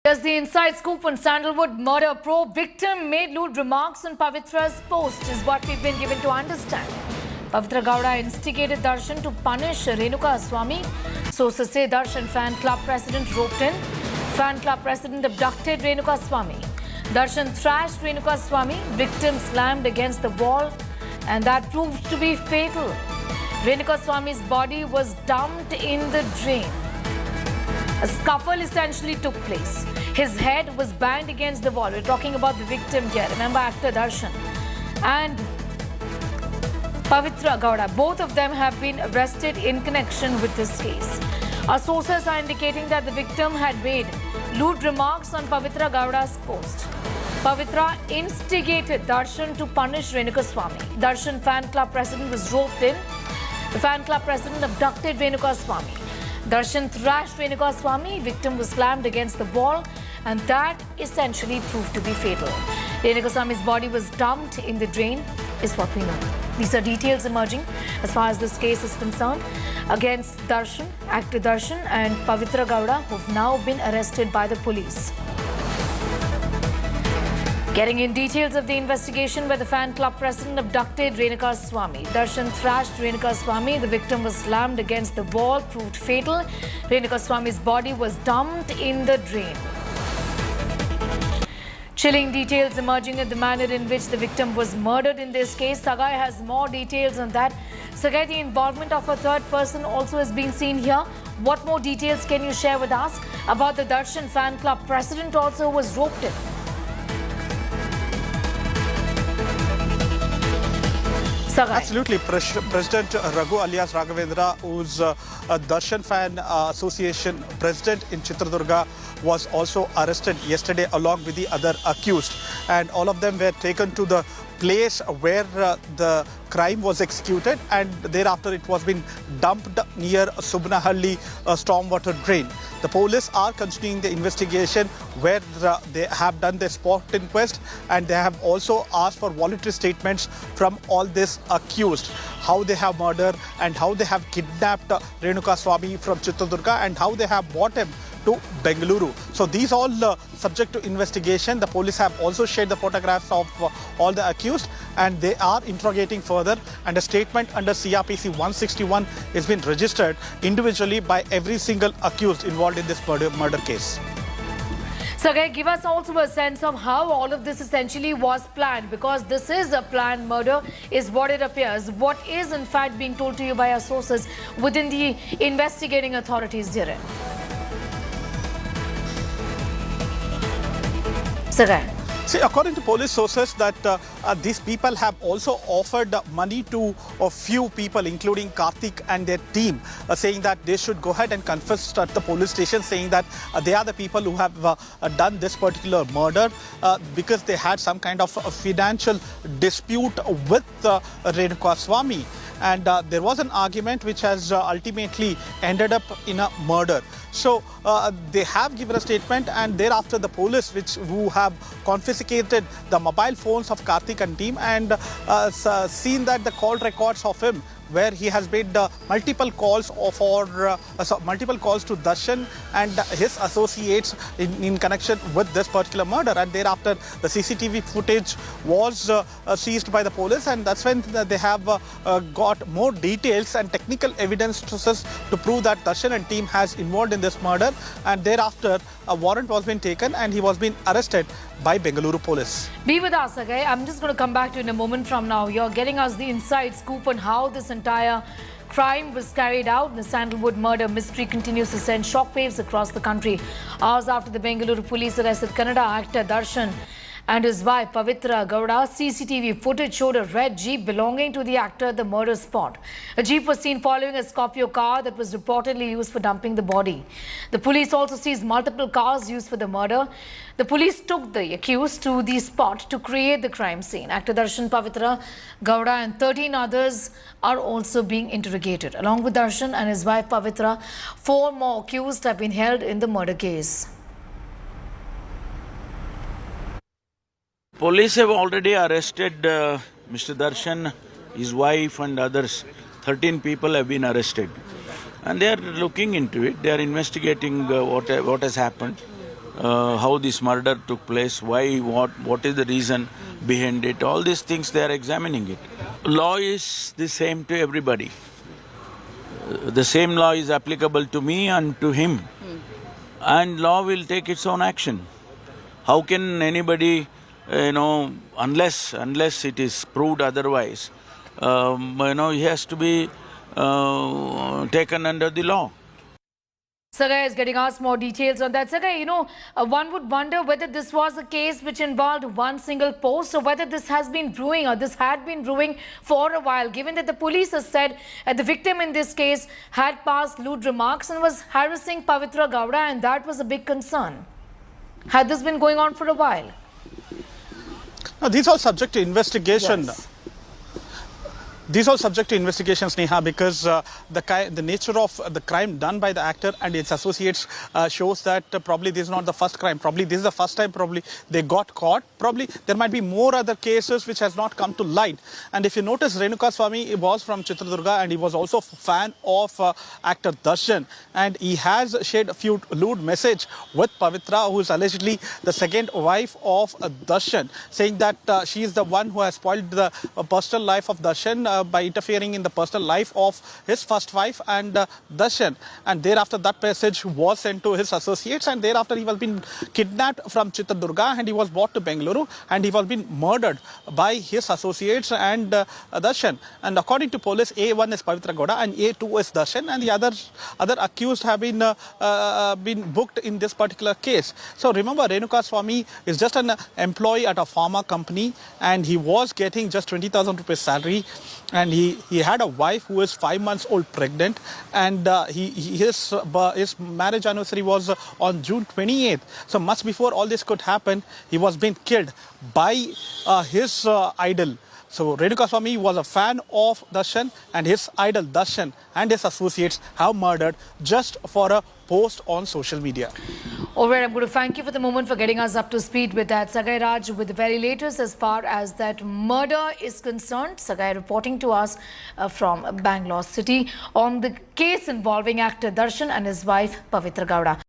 Here's the inside scoop on Sandalwood murder probe. Victim made lewd remarks on Pavithra's post is what we've been given to understand. Pavithra Gowda instigated Darshan to punish Renuka Swamy. Sources say Darshan fan club president roped in. Fan club president abducted Renuka Swamy. Darshan thrashed Renuka Swamy. Victim slammed against the wall and that proved to be fatal. Renuka Swamy's body was dumped in the drain. A scuffle essentially took place. His head was banged against the wall. We're talking about the victim here. Remember, actor Darshan and Pavithra Gowda. Both of them have been arrested in connection with this case. Our sources are indicating that the victim had made lewd remarks on Pavithra Gowda's post. Pavithra instigated Darshan to punish Renuka Swamy. Darshan fan club president was roped in. The fan club president abducted Renuka Swamy. Darshan thrashed Renuka Swamy. Victim was slammed against the wall and that essentially proved to be fatal. Renuka Swamy's body was dumped in the drain is what we know. These are details emerging as far as this case is concerned against Darshan, actor Darshan and Pavithra Gowda, who have now been arrested by the police. Getting in details of the investigation where the fan club president abducted Renuka Swamy. Darshan thrashed Renuka Swamy. The victim was slammed against the wall, proved fatal. Renuka Swamy's body was dumped in the drain. Chilling details emerging of the manner in which the victim was murdered in this case. Sagai has more details on that. Sagai, the involvement of a third person also is being seen here. What more details can you share with us about the Darshan fan club president also was roped in? Absolutely. President Raghu alias Raghavendra, who's a Darshan Fan Association president in Chitradurga, was also arrested yesterday along with the other accused. And all of them were taken to the place where the crime was executed, and thereafter it was been dumped near Subnahalli stormwater drain. The police are continuing the investigation where they have done the spot inquest, and they have also asked for voluntary statements from all these accused, how they have murdered and how they have kidnapped Renuka Swamy from Chitradurga and how they have brought him to Bengaluru. So these all subject to investigation. The police have also shared the photographs of all the accused and they are interrogating further, and a statement under CRPC 161 has been registered individually by every single accused involved in this murder case. So, give us also a sense of how all of this essentially was planned, because this is a planned murder is what it appears. What is in fact being told to you by our sources within the investigating authorities here? See, according to police sources, that these people have also offered money to a few people, including Karthik and their team, saying that they should go ahead and confess at the police station, saying that they are the people who have done this particular murder because they had some kind of a financial dispute with Renuka Swamy. And there was an argument which has ultimately ended up in a murder. So they have given a statement, and thereafter the police, who have confiscated the mobile phones of Karthik and team and seen that the call records of him, where he has made multiple calls to Darshan and his associates in connection with this particular murder. And thereafter, the CCTV footage was seized by the police, and that's when they have got more details and technical evidence to prove that Darshan and team has involved in this murder. And thereafter, a warrant was being taken, and he was being arrested by Bengaluru police. Be with us, okay? I'm just going to come back to you in a moment from now. You're getting us the inside scoop on how this entire crime was carried out. The Sandalwood murder mystery continues to send shockwaves across the country. Hours after the Bengaluru police arrested Kannada actor Darshan and his wife Pavithra Gowda, CCTV footage showed a red Jeep belonging to the actor at the murder spot. A Jeep was seen following a Scorpio car that was reportedly used for dumping the body. The police also seized multiple cars used for the murder. The police took the accused to the spot to create the crime scene. Actor Darshan, Pavithra Gowda and 13 others are also being interrogated. Along with Darshan and his wife Pavithra, 4 more accused have been held in the murder case. Police have already arrested Mr. Darshan, his wife and others. 13 people have been arrested. And they are looking into it. They are investigating what has happened. how this murder took place, why, what is the reason behind it. All these things they are examining it. Law is the same to everybody. The same law is applicable to me and to him. And law will take its own action. How can anybody, unless it is proved otherwise, he has to be taken under the law. Sagai is getting us more details on that. Sagai, one would wonder whether this was a case which involved one single post or whether this has been brewing or this had been brewing for a while, given that the police has said the victim in this case had passed lewd remarks and was harassing Pavithra Gowda, and that was a big concern. Had this been going on for a while? Now, these are subject to investigation. Yes. These are subject to investigations, Neha, because the nature of the crime done by the actor and its associates shows that probably this is not the first crime. Probably this is the first time probably they got caught. Probably there might be more other cases which has not come to light. And if you notice, Renuka Swamy was from Chitradurga and he was also a fan of actor Darshan. And he has shared a few lewd message with Pavithra, who is allegedly the second wife of Darshan, saying that she is the one who has spoiled the personal life of Darshan by interfering in the personal life of his first wife and Darshan. And thereafter that message was sent to his associates, and thereafter he was been kidnapped from Chitradurga and he was brought to Bengaluru and he was been murdered by his associates and Darshan. And according to police, A1 is Pavithra Gowda and A2 is Darshan, and the other accused have been booked in this particular case. So remember, Renuka Swamy is just an employee at a pharma company and he was getting just 20,000 rupees salary. And he had a wife who is 5 months old pregnant, and his marriage anniversary was on June 28th. So much before all this could happen, he was being killed by his idol. So Renuka Swamy was a fan of Darshan, and his idol Darshan and his associates have murdered just for a post on social media. All right, I'm going to thank you for the moment for getting us up to speed with that. Sagai Raj with the very latest as far as that murder is concerned. Sagai reporting to us from Bangalore City on the case involving actor Darshan and his wife Pavithra Gowda.